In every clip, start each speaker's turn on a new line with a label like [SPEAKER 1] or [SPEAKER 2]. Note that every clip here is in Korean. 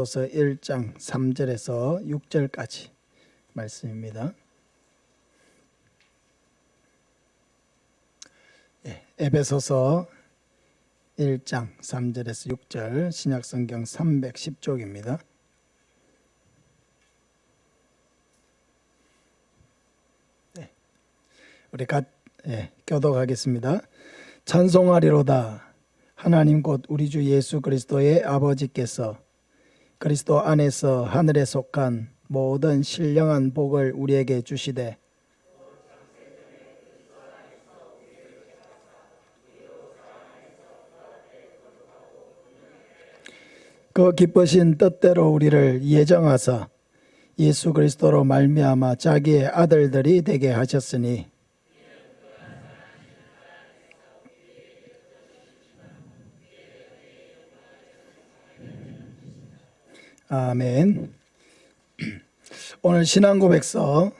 [SPEAKER 1] 에베소서 1장 3절에서 6절까지 말씀입니다. 에베소서 1장 3절에서 6절 신약성경 310쪽입니다. 우리 교독하겠습니다. 찬송하리로다. 하나님 곧 우리 주 예수 그리스도의 아버지께서 그리스도 안에서 하늘에 속한 모든 신령한 복을 우리에게 주시되 그 기쁘신 뜻대로 우리를 예정하사 예수 그리스도로 말미암아 자기의 아들들이 되게 하셨으니 아멘. 오늘 신앙고백서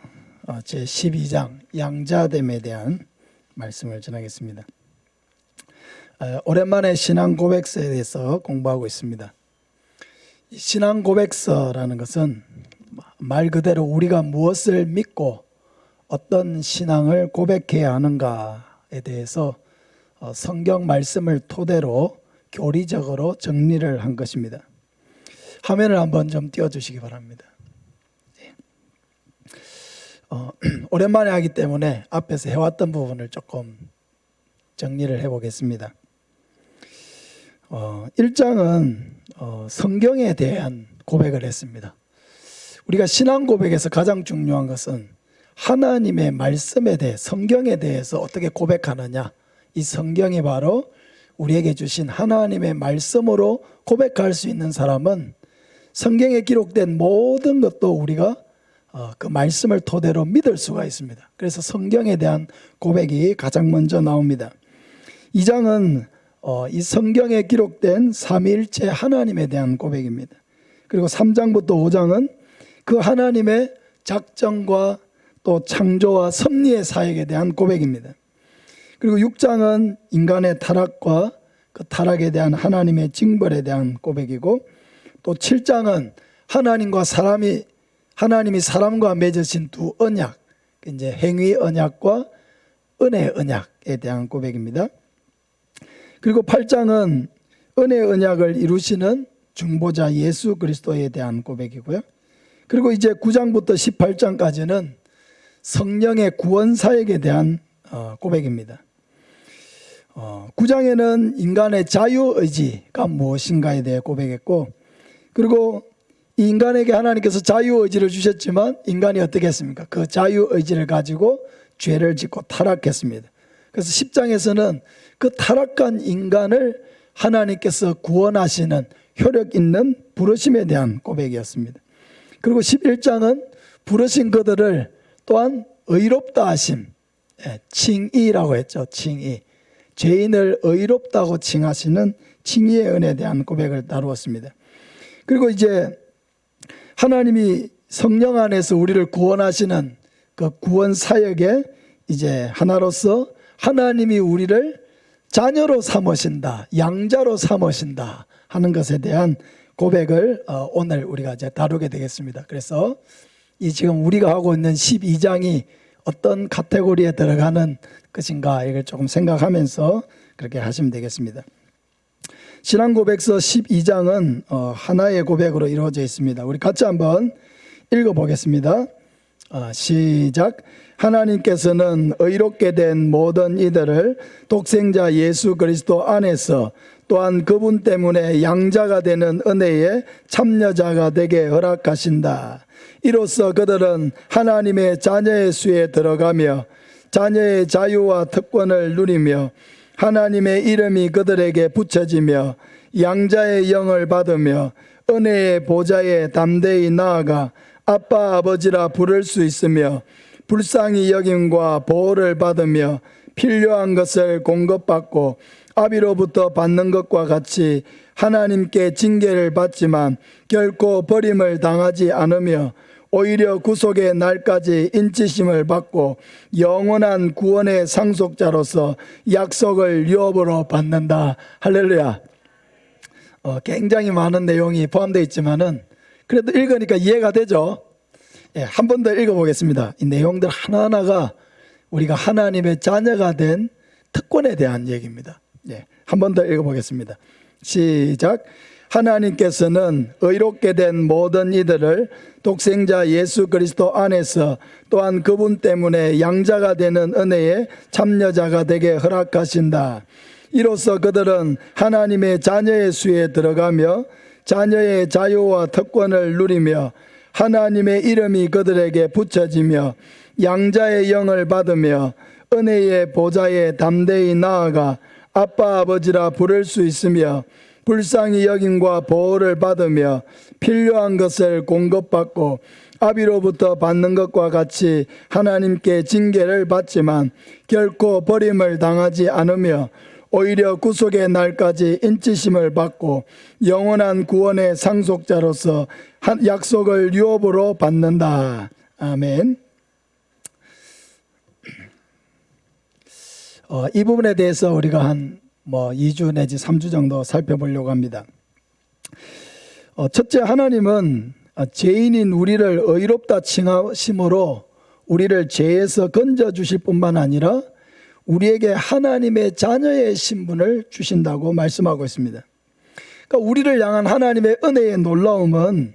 [SPEAKER 1] 제12장 양자됨에 대한 말씀을 전하겠습니다. 오랜만에 신앙고백서에 대해서 공부하고 있습니다. 신앙고백서라는 것은 말 그대로 우리가 무엇을 믿고 어떤 신앙을 고백해야 하는가에 대해서 성경 말씀을 토대로 교리적으로 정리를 한 것입니다. 화면을 한번 좀 띄워주시기 바랍니다. 오랜만에 하기 때문에 앞에서 해왔던 부분을 조금 정리를 해보겠습니다. 1장은 성경에 대한 고백을 했습니다. 우리가 신앙 고백에서 가장 중요한 것은 하나님의 말씀에 대해 성경에 대해서 어떻게 고백하느냐, 이 성경이 바로 우리에게 주신 하나님의 말씀으로 고백할 수 있는 사람은 성경에 기록된 모든 것도 우리가 그 말씀을 토대로 믿을 수가 있습니다. 그래서 성경에 대한 고백이 가장 먼저 나옵니다. 2장은 이 성경에 기록된 삼위일체 하나님에 대한 고백입니다. 그리고 3장부터 5장은 그 하나님의 작정과 또 창조와 섭리의 사역에 대한 고백입니다. 그리고 6장은 인간의 타락과 그 타락에 대한 하나님의 징벌에 대한 고백이고, 또 7장은 하나님이 사람과 맺으신 두 언약, 이제 행위 언약과 은혜 언약에 대한 고백입니다. 그리고 8장은 은혜 언약을 이루시는 중보자 예수 그리스도에 대한 고백이고요. 그리고 이제 9장부터 18장까지는 성령의 구원 사역에 대한 고백입니다. 9장에는 인간의 자유의지가 무엇인가에 대해 고백했고, 그리고 이 인간에게 하나님께서 자유의지를 주셨지만 인간이 어떻게 했습니까? 그 자유의지를 가지고 죄를 짓고 타락했습니다. 그래서 10장에서는 그 타락한 인간을 하나님께서 구원하시는 효력 있는 부르심에 대한 고백이었습니다. 그리고 11장은 부르신 그들을 또한 의롭다 하심, 칭의라고 했죠. 칭의. 죄인을 의롭다고 칭하시는 칭의의 은혜에 대한 고백을 다루었습니다. 그리고 이제 하나님이 성령 안에서 우리를 구원하시는 그 구원 사역에 이제 하나로서 하나님이 우리를 자녀로 삼으신다, 양자로 삼으신다 하는 것에 대한 고백을 오늘 우리가 이제 다루게 되겠습니다. 그래서 이 지금 우리가 하고 있는 12장이 어떤 카테고리에 들어가는 것인가 이걸 조금 생각하면서 그렇게 하시면 되겠습니다. 신앙고백서 12장은 하나의 고백으로 이루어져 있습니다. 우리 같이 한번 읽어보겠습니다. 시작. 하나님께서는 의롭게 된 모든 이들을 독생자 예수 그리스도 안에서 또한 그분 때문에 양자가 되는 은혜의 참여자가 되게 허락하신다. 이로써 그들은 하나님의 자녀의 수에 들어가며 자녀의 자유와 특권을 누리며 하나님의 이름이 그들에게 붙여지며 양자의 영을 받으며 은혜의 보좌에 담대히 나아가 아빠 아버지라 부를 수 있으며 불쌍히 여김과 보호를 받으며 필요한 것을 공급받고 아비로부터 받는 것과 같이 하나님께 징계를 받지만 결코 버림을 당하지 않으며 오히려 구속의 날까지 인치심을 받고 영원한 구원의 상속자로서 약속을 유업으로 받는다. 할렐루야. 굉장히 많은 내용이 포함되어 있지만은 그래도 읽으니까 이해가 되죠. 예, 한 번 더 읽어보겠습니다. 이 내용들 하나하나가 우리가 하나님의 자녀가 된 특권에 대한 얘기입니다. 예, 한 번 더 읽어보겠습니다. 시작. 하나님께서는 의롭게 된 모든 이들을 독생자 예수 그리스도 안에서 또한 그분 때문에 양자가 되는 은혜의 참여자가 되게 허락하신다. 이로써 그들은 하나님의 자녀의 수에 들어가며 자녀의 자유와 특권을 누리며 하나님의 이름이 그들에게 붙여지며 양자의 영을 받으며 은혜의 보좌에 담대히 나아가 아빠 아버지라 부를 수 있으며 불쌍히 여김과 보호를 받으며 필요한 것을 공급받고 아비로부터 받는 것과 같이 하나님께 징계를 받지만 결코 버림을 당하지 않으며 오히려 구속의 날까지 인치심을 받고 영원한 구원의 상속자로서 약속을 유업으로 받는다. 아멘. 이 부분에 대해서 우리가 한 2주 내지 3주 정도 살펴보려고 합니다. 첫째, 하나님은 죄인인 우리를 의롭다 칭하심으로 우리를 죄에서 건져주실 뿐만 아니라 우리에게 하나님의 자녀의 신분을 주신다고 말씀하고 있습니다. 그러니까 우리를 향한 하나님의 은혜의 놀라움은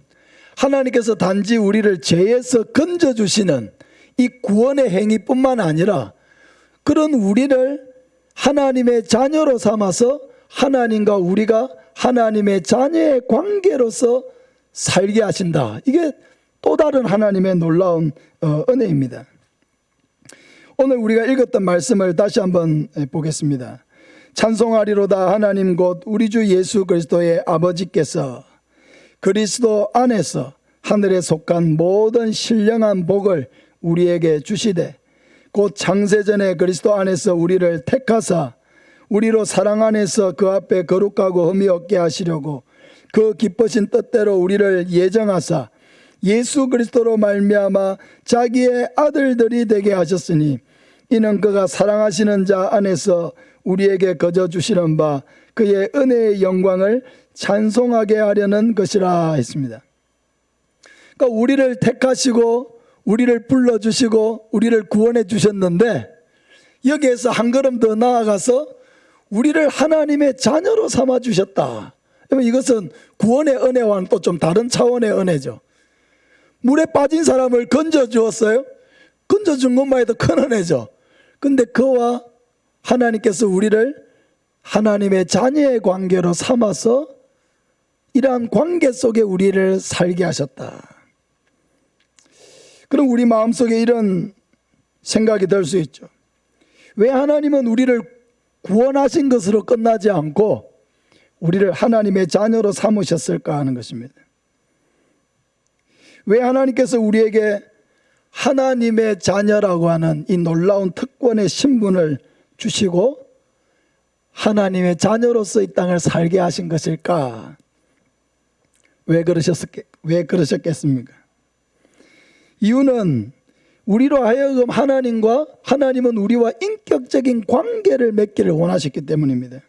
[SPEAKER 1] 하나님께서 단지 우리를 죄에서 건져주시는 이 구원의 행위뿐만 아니라 그런 우리를 하나님의 자녀로 삼아서 하나님과 우리가 하나님의 자녀의 관계로서 살게 하신다. 이게 또 다른 하나님의 놀라운 은혜입니다. 오늘 우리가 읽었던 말씀을 다시 한번 보겠습니다. 찬송하리로다 하나님 곧 우리 주 예수 그리스도의 아버지께서 그리스도 안에서 하늘에 속한 모든 신령한 복을 우리에게 주시되 곧 창세전에 그리스도 안에서 우리를 택하사 우리로 사랑 안에서 그 앞에 거룩하고 흠이 없게 하시려고 그 기쁘신 뜻대로 우리를 예정하사 예수 그리스도로 말미암아 자기의 아들들이 되게 하셨으니 이는 그가 사랑하시는 자 안에서 우리에게 거저 주시는 바 그의 은혜의 영광을 찬송하게 하려는 것이라 했습니다. 그러니까 우리를 택하시고 우리를 불러주시고 우리를 구원해 주셨는데 여기에서 한 걸음 더 나아가서 우리를 하나님의 자녀로 삼아 주셨다. 이것은 구원의 은혜와는 또 좀 다른 차원의 은혜죠. 물에 빠진 사람을 건져 주었어요. 건져 준 것만 해도 큰 은혜죠. 근데 그와 하나님께서 우리를 하나님의 자녀의 관계로 삼아서 이러한 관계 속에 우리를 살게 하셨다. 그럼 우리 마음속에 이런 생각이 들 수 있죠. 왜 하나님은 우리를 구원하신 것으로 끝나지 않고 우리를 하나님의 자녀로 삼으셨을까 하는 것입니다. 왜 하나님께서 우리에게 하나님의 자녀라고 하는 이 놀라운 특권의 신분을 주시고 하나님의 자녀로서 이 땅을 살게 하신 것일까? 왜 그러셨겠습니까? 이유는 우리로 하여금 하나님은 우리와 인격적인 관계를 맺기를 원하셨기 때문입니다.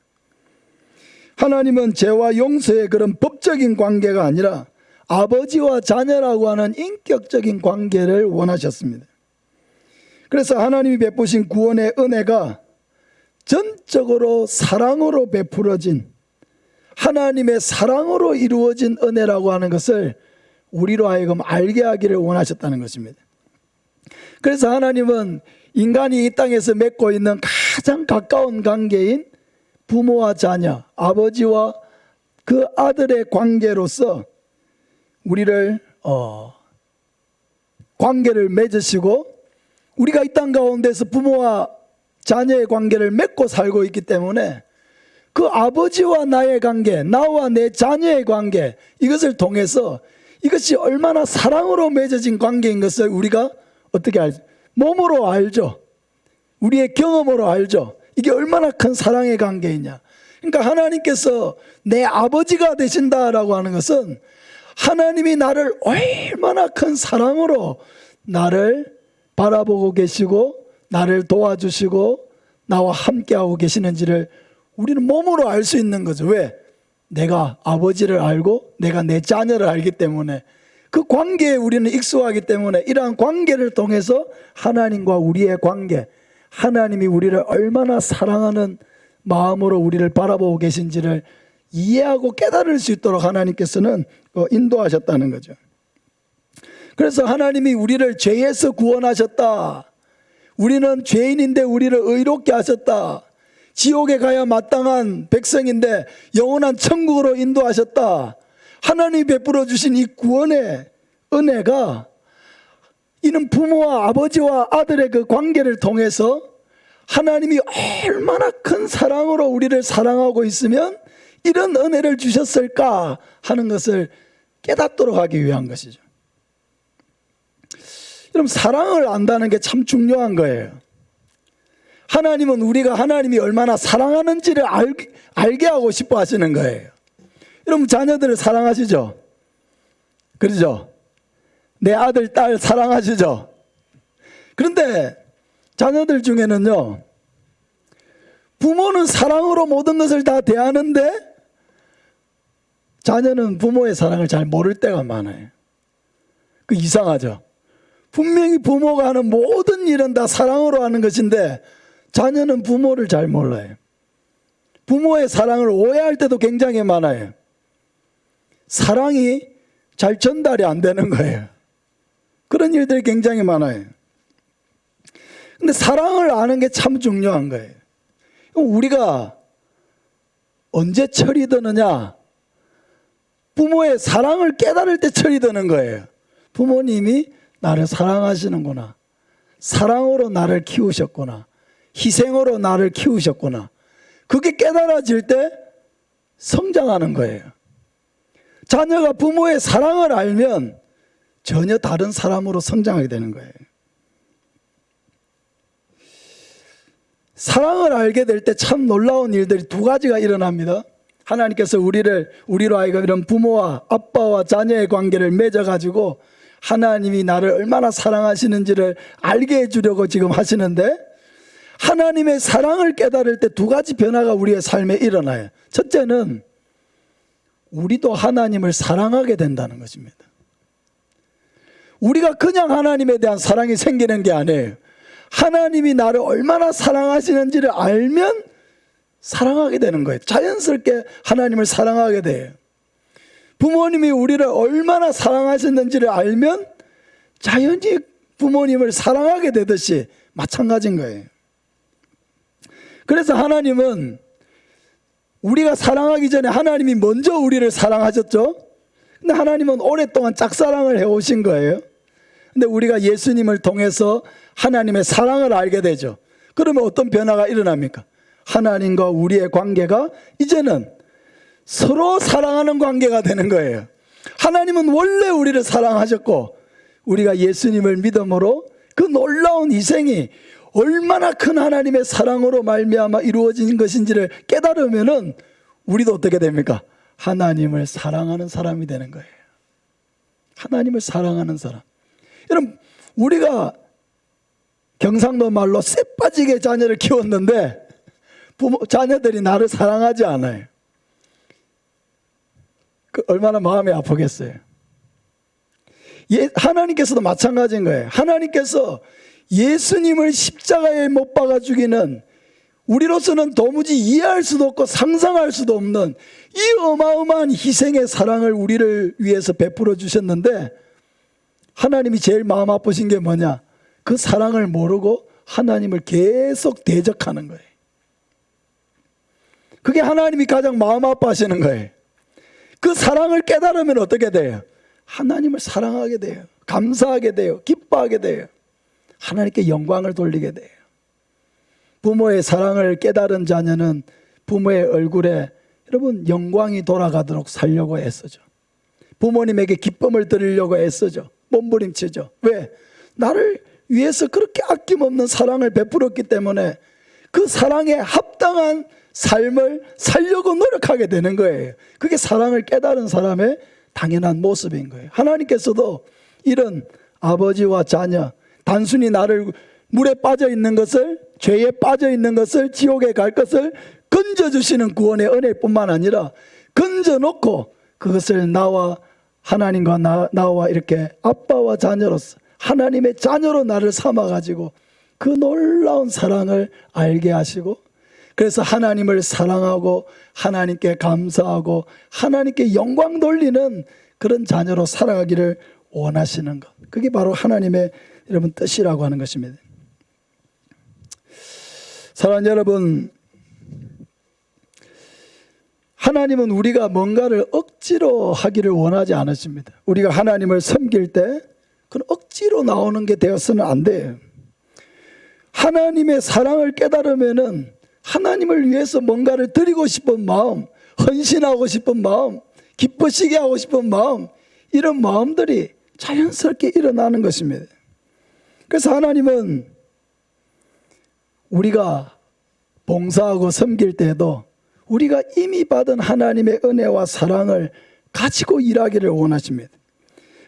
[SPEAKER 1] 하나님은 죄와 용서의 그런 법적인 관계가 아니라 아버지와 자녀라고 하는 인격적인 관계를 원하셨습니다. 그래서 하나님이 베푸신 구원의 은혜가 전적으로 사랑으로 베풀어진 하나님의 사랑으로 이루어진 은혜라고 하는 것을 우리로 하여금 알게 하기를 원하셨다는 것입니다. 그래서 하나님은 인간이 이 땅에서 맺고 있는 가장 가까운 관계인 부모와 자녀, 아버지와 그 아들의 관계로서 우리를 관계를 맺으시고 우리가 이 땅 가운데서 부모와 자녀의 관계를 맺고 살고 있기 때문에 그 아버지와 나의 관계, 나와 내 자녀의 관계, 이것을 통해서 이것이 얼마나 사랑으로 맺어진 관계인 것을 우리가 어떻게 알죠? 몸으로 알죠. 우리의 경험으로 알죠. 이게 얼마나 큰 사랑의 관계이냐. 그러니까 하나님께서 내 아버지가 되신다라고 하는 것은 하나님이 나를 얼마나 큰 사랑으로 나를 바라보고 계시고 나를 도와주시고 나와 함께하고 계시는지를 우리는 몸으로 알 수 있는 거죠. 왜? 내가 아버지를 알고 내가 내 자녀를 알기 때문에 그 관계에 우리는 익숙하기 때문에 이러한 관계를 통해서 하나님과 우리의 관계, 하나님이 우리를 얼마나 사랑하는 마음으로 우리를 바라보고 계신지를 이해하고 깨달을 수 있도록 하나님께서는 인도하셨다는 거죠. 그래서 하나님이 우리를 죄에서 구원하셨다. 우리는 죄인인데 우리를 의롭게 하셨다. 지옥에 가야 마땅한 백성인데 영원한 천국으로 인도하셨다. 하나님이 베풀어 주신 이 구원의 은혜가 이는 부모와 아버지와 아들의 그 관계를 통해서 하나님이 얼마나 큰 사랑으로 우리를 사랑하고 있으면 이런 은혜를 주셨을까 하는 것을 깨닫도록 하기 위한 것이죠. 여러분, 사랑을 안다는 게 참 중요한 거예요. 하나님은 우리가 하나님이 얼마나 사랑하는지를 알게 하고 싶어 하시는 거예요. 여러분, 자녀들을 사랑하시죠? 그러죠? 내 아들, 딸 사랑하시죠? 그런데 자녀들 중에는요, 부모는 사랑으로 모든 것을 다 대하는데 자녀는 부모의 사랑을 잘 모를 때가 많아요. 그 이상하죠? 분명히 부모가 하는 모든 일은 다 사랑으로 하는 것인데 자녀는 부모를 잘 몰라요. 부모의 사랑을 오해할 때도 굉장히 많아요. 사랑이 잘 전달이 안 되는 거예요. 그런 일들이 굉장히 많아요. 근데 사랑을 아는 게 참 중요한 거예요. 우리가 언제 철이 드느냐? 부모의 사랑을 깨달을 때 철이 드는 거예요. 부모님이 나를 사랑하시는구나. 사랑으로 나를 키우셨구나. 희생으로 나를 키우셨구나. 그게 깨달아질 때 성장하는 거예요. 자녀가 부모의 사랑을 알면 전혀 다른 사람으로 성장하게 되는 거예요. 사랑을 알게 될 때 참 놀라운 일들이 두 가지가 일어납니다. 하나님께서 우리로 하여금 이런 부모와 아빠와 자녀의 관계를 맺어가지고 하나님이 나를 얼마나 사랑하시는지를 알게 해주려고 지금 하시는데, 하나님의 사랑을 깨달을 때 두 가지 변화가 우리의 삶에 일어나요. 첫째는 우리도 하나님을 사랑하게 된다는 것입니다. 우리가 그냥 하나님에 대한 사랑이 생기는 게 아니에요. 하나님이 나를 얼마나 사랑하시는지를 알면 사랑하게 되는 거예요. 자연스럽게 하나님을 사랑하게 돼요. 부모님이 우리를 얼마나 사랑하셨는지를 알면 자연히 부모님을 사랑하게 되듯이 마찬가지인 거예요. 그래서 하나님은 우리가 사랑하기 전에 하나님이 먼저 우리를 사랑하셨죠. 근데 하나님은 오랫동안 짝사랑을 해오신 거예요. 근데 우리가 예수님을 통해서 하나님의 사랑을 알게 되죠. 그러면 어떤 변화가 일어납니까? 하나님과 우리의 관계가 이제는 서로 사랑하는 관계가 되는 거예요. 하나님은 원래 우리를 사랑하셨고 우리가 예수님을 믿음으로 그 놀라운 희생이 얼마나 큰 하나님의 사랑으로 말미암아 이루어진 것인지를 깨달으면은 우리도 어떻게 됩니까? 하나님을 사랑하는 사람이 되는 거예요. 하나님을 사랑하는 사람. 여러분, 우리가 경상도 말로 쎄 빠지게 자녀를 키웠는데 자녀들이 나를 사랑하지 않아요. 얼마나 마음이 아프겠어요. 하나님께서도 마찬가지인 거예요. 하나님께서 예수님을 십자가에 못 박아 죽이는, 우리로서는 도무지 이해할 수도 없고 상상할 수도 없는 이 어마어마한 희생의 사랑을 우리를 위해서 베풀어 주셨는데, 하나님이 제일 마음 아프신 게 뭐냐? 그 사랑을 모르고 하나님을 계속 대적하는 거예요. 그게 하나님이 가장 마음 아파하시는 거예요. 그 사랑을 깨달으면 어떻게 돼요? 하나님을 사랑하게 돼요. 감사하게 돼요. 기뻐하게 돼요. 하나님께 영광을 돌리게 돼요. 부모의 사랑을 깨달은 자녀는 부모의 얼굴에 여러분 영광이 돌아가도록 살려고 애쓰죠. 부모님에게 기쁨을 드리려고 애쓰죠. 몸부림치죠. 왜? 나를 위해서 그렇게 아낌없는 사랑을 베풀었기 때문에 그 사랑에 합당한 삶을 살려고 노력하게 되는 거예요. 그게 사랑을 깨달은 사람의 당연한 모습인 거예요. 하나님께서도 이런 아버지와 자녀, 단순히 나를 물에 빠져 있는 것을, 죄에 빠져 있는 것을, 지옥에 갈 것을 건져주시는 구원의 은혜뿐만 아니라 건져놓고 그것을 나와 하나님과 나와 이렇게 아빠와 자녀로서 하나님의 자녀로 나를 삼아가지고 그 놀라운 사랑을 알게 하시고, 그래서 하나님을 사랑하고 하나님께 감사하고 하나님께 영광 돌리는 그런 자녀로 살아가기를 원하시는 것, 그게 바로 하나님의 여러분 뜻이라고 하는 것입니다. 사랑하는 여러분, 하나님은 우리가 뭔가를 억지로 하기를 원하지 않으십니다. 우리가 하나님을 섬길 때 그건 억지로 나오는 게 되어서는 안 돼요. 하나님의 사랑을 깨달으면은 하나님을 위해서 뭔가를 드리고 싶은 마음, 헌신하고 싶은 마음, 기쁘시게 하고 싶은 마음, 이런 마음들이 자연스럽게 일어나는 것입니다. 그래서 하나님은 우리가 봉사하고 섬길 때에도 우리가 이미 받은 하나님의 은혜와 사랑을 가지고 일하기를 원하십니다.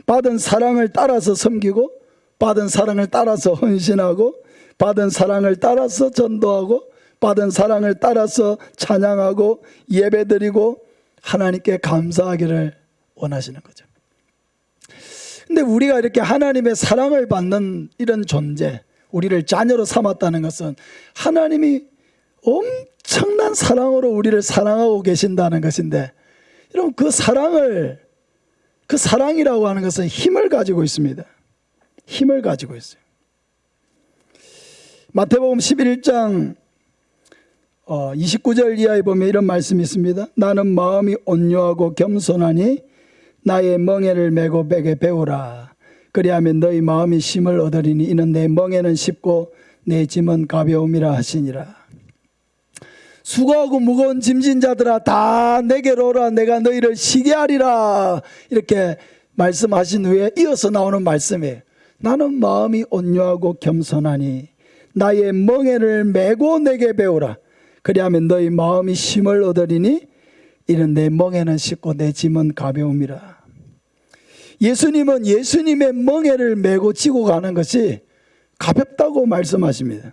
[SPEAKER 1] 받은 사랑을 따라서 섬기고, 받은 사랑을 따라서 헌신하고, 받은 사랑을 따라서 전도하고, 받은 사랑을 따라서 찬양하고 예배드리고 하나님께 감사하기를 원하시는 거죠. 근데 우리가 이렇게 하나님의 사랑을 받는 이런 존재, 우리를 자녀로 삼았다는 것은 하나님이 엄청난 사랑으로 우리를 사랑하고 계신다는 것인데, 여러분 그 사랑이라고 하는 것은 힘을 가지고 있습니다. 힘을 가지고 있어요. 마태복음 11장 29절 이하에 보면 이런 말씀이 있습니다. 나는 마음이 온유하고 겸손하니 나의 멍에를 메고 베게 배우라. 그리하면 너희 마음이 쉼을 얻으리니 이는 내 멍에는 쉽고 내 짐은 가벼움이라 하시니라. 수고하고 무거운 짐진 자들아 다 내게로 오라. 내가 너희를 쉬게 하리라. 이렇게 말씀하신 후에 이어서 나오는 말씀이에요. 나는 마음이 온유하고 겸손하니 나의 멍에를 메고 내게 배우라. 그리하면 너희 마음이 쉼을 얻으리니 이는 내 멍에는 쉽고 내 짐은 가벼움이라. 예수님은 예수님의 멍에를 메고 지고 가는 것이 가볍다고 말씀하십니다.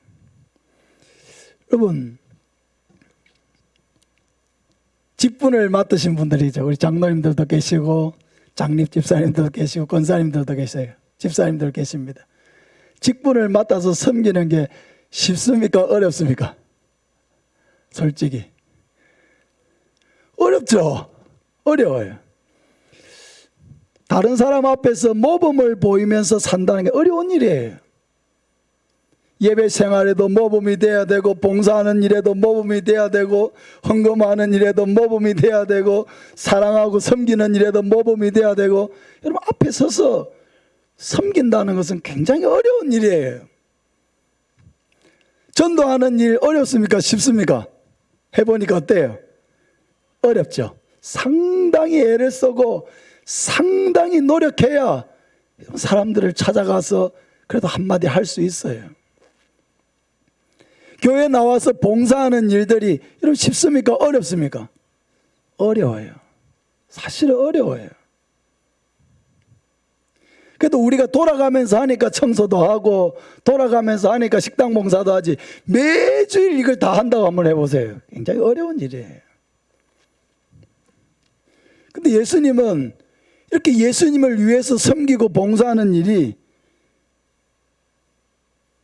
[SPEAKER 1] 여러분, 직분을 맡으신 분들이죠. 우리 장로님들도 계시고 장립 집사님들도 계시고 권사님들도 계세요. 집사님들 계십니다. 직분을 맡아서 섬기는 게 쉽습니까? 어렵습니까? 솔직히 어렵죠. 어려워요. 다른 사람 앞에서 모범을 보이면서 산다는 게 어려운 일이에요. 예배 생활에도 모범이 돼야 되고, 봉사하는 일에도 모범이 돼야 되고, 헌금하는 일에도 모범이 돼야 되고, 사랑하고 섬기는 일에도 모범이 돼야 되고, 여러분 앞에 서서 섬긴다는 것은 굉장히 어려운 일이에요. 전도하는 일 어렵습니까? 쉽습니까? 해보니까 어때요? 어렵죠. 상당히 애를 쓰고 상당히 노력해야 사람들을 찾아가서 그래도 한마디 할 수 있어요. 교회 나와서 봉사하는 일들이 여러분 쉽습니까? 어렵습니까? 어려워요. 사실은 어려워요. 그래도 우리가 돌아가면서 하니까 청소도 하고 돌아가면서 하니까 식당 봉사도 하지, 매주일 이걸 다 한다고 한번 해보세요. 굉장히 어려운 일이에요. 근데 예수님은 이렇게 예수님을 위해서 섬기고 봉사하는 일이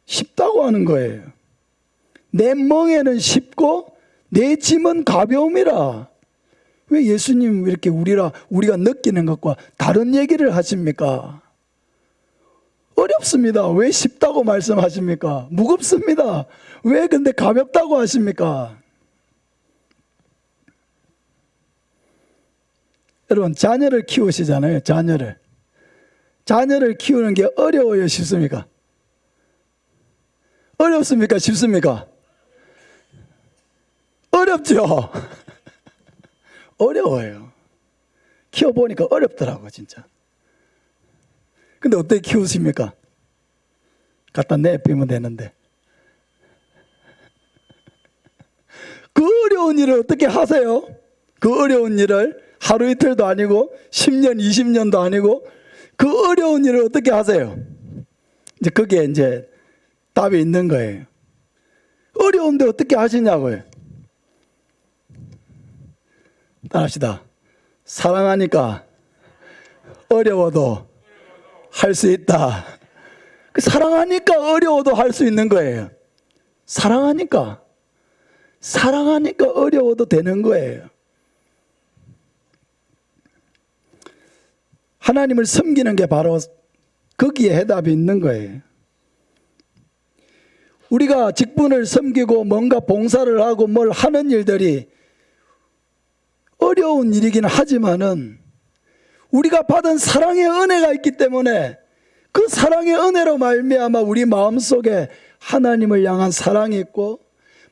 [SPEAKER 1] 쉽다고 하는 거예요. 내 멍에는 쉽고 내 짐은 가벼움이라. 왜 예수님 이렇게 우리가 느끼는 것과 다른 얘기를 하십니까? 어렵습니다. 왜 쉽다고 말씀하십니까? 무겁습니다. 왜 근데 가볍다고 하십니까? 여러분 자녀를 키우시잖아요. 자녀를 키우는 게 어려워요? 쉽습니까? 어렵습니까? 쉽습니까? 어렵죠? 어려워요. 키워보니까 어렵더라고 진짜. 근데 어떻게 키우십니까? 갖다 내비면 되는데. 그 어려운 일을 어떻게 하세요? 그 어려운 일을 하루 이틀도 아니고 10년 20년도 아니고 그 어려운 일을 어떻게 하세요? 이제 그게 이제 답이 있는 거예요. 어려운데 어떻게 하시냐고요. 따라합시다. 사랑하니까 어려워도 할 수 있다. 사랑하니까 어려워도 할 수 있는 거예요. 사랑하니까 어려워도 되는 거예요. 하나님을 섬기는 게 바로 거기에 해답이 있는 거예요. 우리가 직분을 섬기고 뭔가 봉사를 하고 뭘 하는 일들이 어려운 일이긴 하지만은 우리가 받은 사랑의 은혜가 있기 때문에 그 사랑의 은혜로 말미암아 우리 마음속에 하나님을 향한 사랑이 있고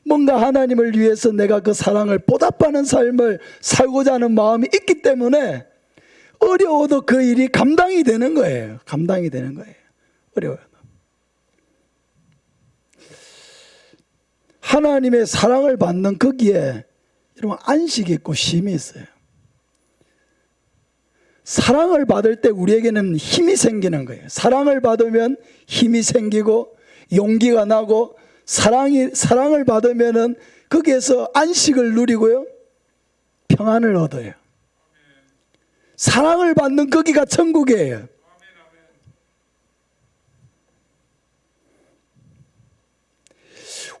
[SPEAKER 1] 뭔가 하나님을 위해서 내가 그 사랑을 보답하는 삶을 살고자 하는 마음이 있기 때문에 어려워도 그 일이 감당이 되는 거예요. 감당이 되는 거예요. 어려워도. 하나님의 사랑을 받는 거기에 여러분 안식이 있고 쉼이 있어요. 사랑을 받을 때 우리에게는 힘이 생기는 거예요. 사랑을 받으면 힘이 생기고 용기가 나고 사랑을 받으면은 거기에서 안식을 누리고요. 평안을 얻어요. 사랑을 받는 거기가 천국이에요.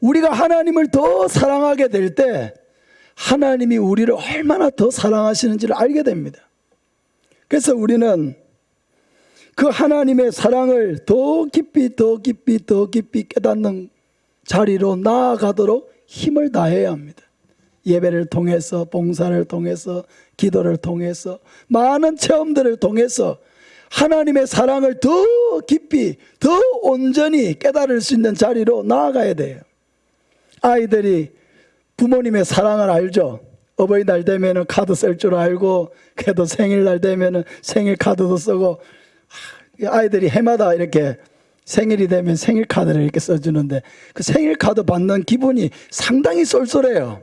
[SPEAKER 1] 우리가 하나님을 더 사랑하게 될 때 하나님이 우리를 얼마나 더 사랑하시는지를 알게 됩니다. 그래서 우리는 그 하나님의 사랑을 더 깊이 깨닫는 자리로 나아가도록 힘을 다해야 합니다. 예배를 통해서, 봉사를 통해서, 기도를 통해서, 많은 체험들을 통해서 하나님의 사랑을 더 깊이, 더 온전히 깨달을 수 있는 자리로 나아가야 돼요. 아이들이 부모님의 사랑을 알죠. 어버이날 되면 카드 쓸 줄 알고, 그래도 생일날 되면 생일 카드도 쓰고, 아이들이 해마다 이렇게 생일이 되면 생일 카드를 이렇게 써주는데 그 생일 카드 받는 기분이 상당히 쏠쏠해요.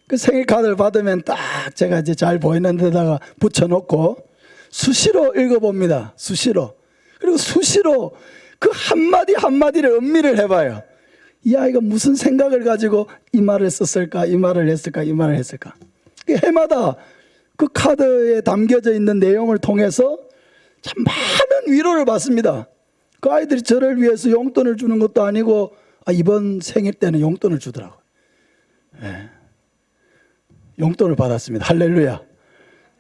[SPEAKER 1] 그 생일 카드를 받으면 딱 제가 이제 잘 보이는 데다가 붙여놓고 수시로 읽어봅니다. 수시로. 그리고 수시로 그 한마디 한마디를 음미를 해봐요. 이 아이가 무슨 생각을 가지고 이 말을 썼을까, 이 말을 했을까, 이 말을 했을까. 해마다 그 카드에 담겨져 있는 내용을 통해서 참 많은 위로를 받습니다. 그 아이들이 저를 위해서 용돈을 주는 것도 아니고 이번 생일 때는 용돈을 주더라고요. 네. 용돈을 받았습니다. 할렐루야.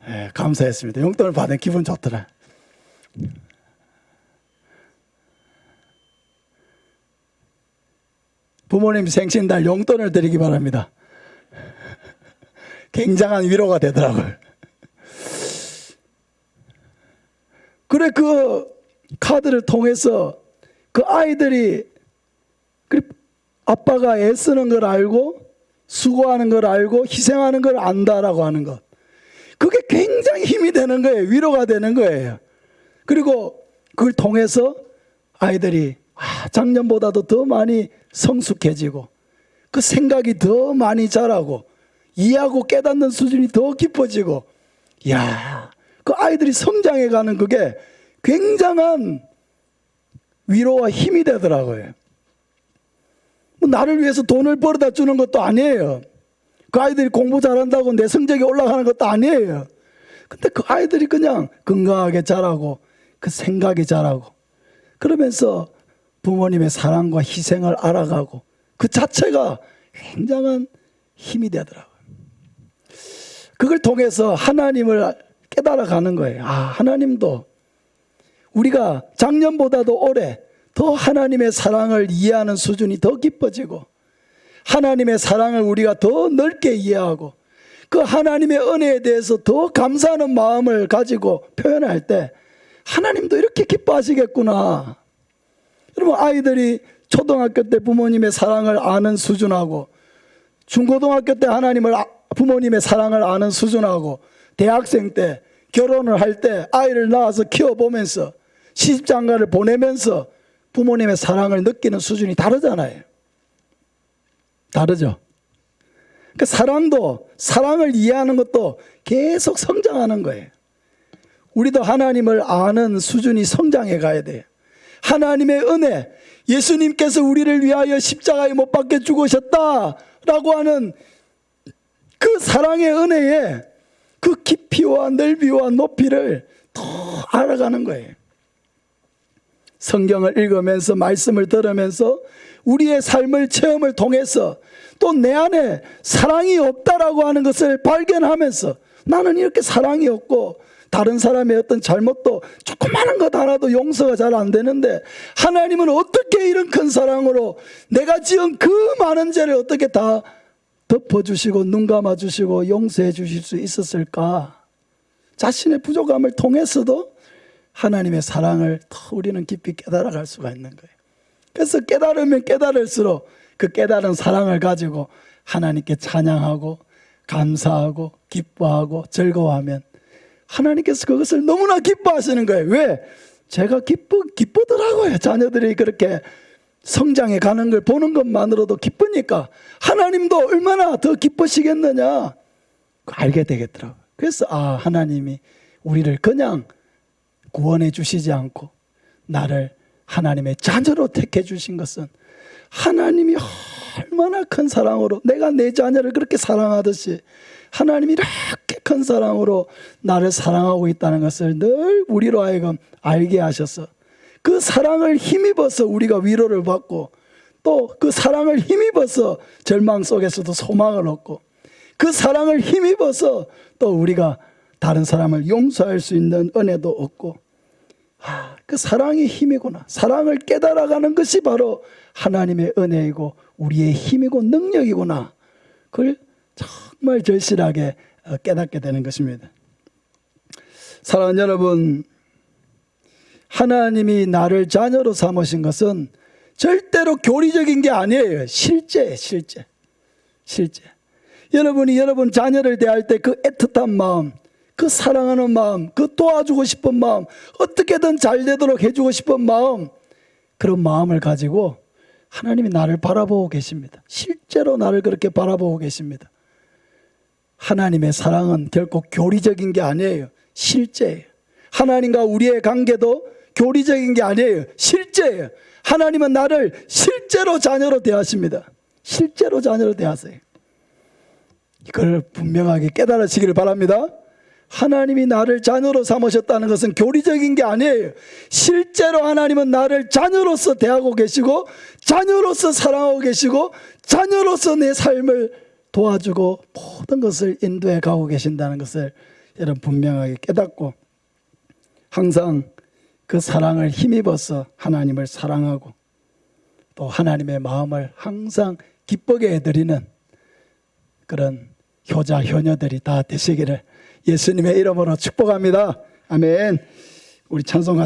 [SPEAKER 1] 네, 감사했습니다. 용돈을 받은 기분 좋더라. 부모님 생신날 용돈을 드리기 바랍니다. 굉장한 위로가 되더라고요. 그래, 그 카드를 통해서 그 아이들이 아빠가 애쓰는 걸 알고 수고하는 걸 알고 희생하는 걸 안다라고 하는 것, 그게 굉장히 힘이 되는 거예요. 위로가 되는 거예요. 그리고 그걸 통해서 아이들이 작년보다도 더 많이 성숙해지고 그 생각이 더 많이 자라고 이해하고 깨닫는 수준이 더 깊어지고, 그 아이들이 성장해가는 그게 굉장한 위로와 힘이 되더라고요. 나를 위해서 돈을 벌어다 주는 것도 아니에요. 그 아이들이 공부 잘한다고 내 성적이 올라가는 것도 아니에요. 근데 그 아이들이 그냥 건강하게 자라고 그 생각이 자라고 그러면서 부모님의 사랑과 희생을 알아가고 그 자체가 굉장한 힘이 되더라고요. 그걸 통해서 하나님을 깨달아가는 거예요. 하나님도 우리가 작년보다도 올해 더 하나님의 사랑을 이해하는 수준이 더 깊어지고 하나님의 사랑을 우리가 더 넓게 이해하고 그 하나님의 은혜에 대해서 더 감사하는 마음을 가지고 표현할 때 하나님도 이렇게 기뻐하시겠구나. 여러분, 아이들이 초등학교 때 부모님의 사랑을 아는 수준하고 중고등학교 때 부모님의 사랑을 아는 수준하고 대학생 때 결혼을 할 때 아이를 낳아서 키워보면서 시집장가를 보내면서 부모님의 사랑을 느끼는 수준이 다르잖아요. 다르죠. 그 사랑을 이해하는 것도 계속 성장하는 거예요. 우리도 하나님을 아는 수준이 성장해 가야 돼요. 하나님의 은혜, 예수님께서 우리를 위하여 십자가에 못 박혀 죽으셨다라고 하는 그 사랑의 은혜에 깊이와 넓이와 높이를 더 알아가는 거예요. 성경을 읽으면서 말씀을 들으면서 우리의 삶을 체험을 통해서 또 내 안에 사랑이 없다라고 하는 것을 발견하면서 나는 이렇게 사랑이 없고 다른 사람의 어떤 잘못도 조그마한 것 하나도 용서가 잘 안 되는데 하나님은 어떻게 이런 큰 사랑으로 내가 지은 그 많은 죄를 어떻게 다 덮어주시고 눈 감아주시고 용서해 주실 수 있었을까? 자신의 부족함을 통해서도 하나님의 사랑을 더 우리는 깊이 깨달아갈 수가 있는 거예요. 그래서 깨달으면 깨달을수록 그 깨달은 사랑을 가지고 하나님께 찬양하고 감사하고 기뻐하고 즐거워하면 하나님께서 그것을 너무나 기뻐하시는 거예요. 왜? 제가 기쁘더라고요. 자녀들이 그렇게 성장해 가는 걸 보는 것만으로도 기쁘니까 하나님도 얼마나 더 기쁘시겠느냐 알게 되겠더라고요. 그래서 하나님이 우리를 그냥 구원해 주시지 않고 나를 하나님의 자녀로 택해 주신 것은 하나님이 얼마나 큰 사랑으로 내가 내 자녀를 그렇게 사랑하듯이 하나님이 이렇게 큰 사랑으로 나를 사랑하고 있다는 것을 늘 우리로 하여금 알게 하셔서 그 사랑을 힘입어서 우리가 위로를 받고 또 그 사랑을 힘입어서 절망 속에서도 소망을 얻고 그 사랑을 힘입어서 또 우리가 다른 사람을 용서할 수 있는 은혜도 얻고 그 사랑이 힘이구나. 사랑을 깨달아가는 것이 바로 하나님의 은혜이고 우리의 힘이고 능력이구나. 그걸 정말 절실하게 깨닫게 되는 것입니다. 사랑하는 여러분, 하나님이 나를 자녀로 삼으신 것은 절대로 교리적인 게 아니에요. 실제. 여러분이 여러분 자녀를 대할 때 그 애틋한 마음, 그 사랑하는 마음, 그 도와주고 싶은 마음, 어떻게든 잘 되도록 해주고 싶은 마음, 그런 마음을 가지고 하나님이 나를 바라보고 계십니다. 실제로 나를 그렇게 바라보고 계십니다. 하나님의 사랑은 결코 교리적인 게 아니에요. 실제예요. 하나님과 우리의 관계도 교리적인 게 아니에요. 실제예요. 하나님은 나를 실제로 자녀로 대하십니다. 실제로 자녀로 대하세요. 이걸 분명하게 깨달으시기를 바랍니다. 하나님이 나를 자녀로 삼으셨다는 것은 교리적인 게 아니에요. 실제로 하나님은 나를 자녀로서 대하고 계시고 자녀로서 사랑하고 계시고 자녀로서 내 삶을 도와주고 모든 것을 인도해 가고 계신다는 것을 여러분 분명하게 깨닫고 항상 그 사랑을 힘입어서 하나님을 사랑하고 또 하나님의 마음을 항상 기쁘게 해드리는 그런 효자 효녀들이 다 되시기를 예수님의 이름으로 축복합니다. 아멘. 우리 찬송가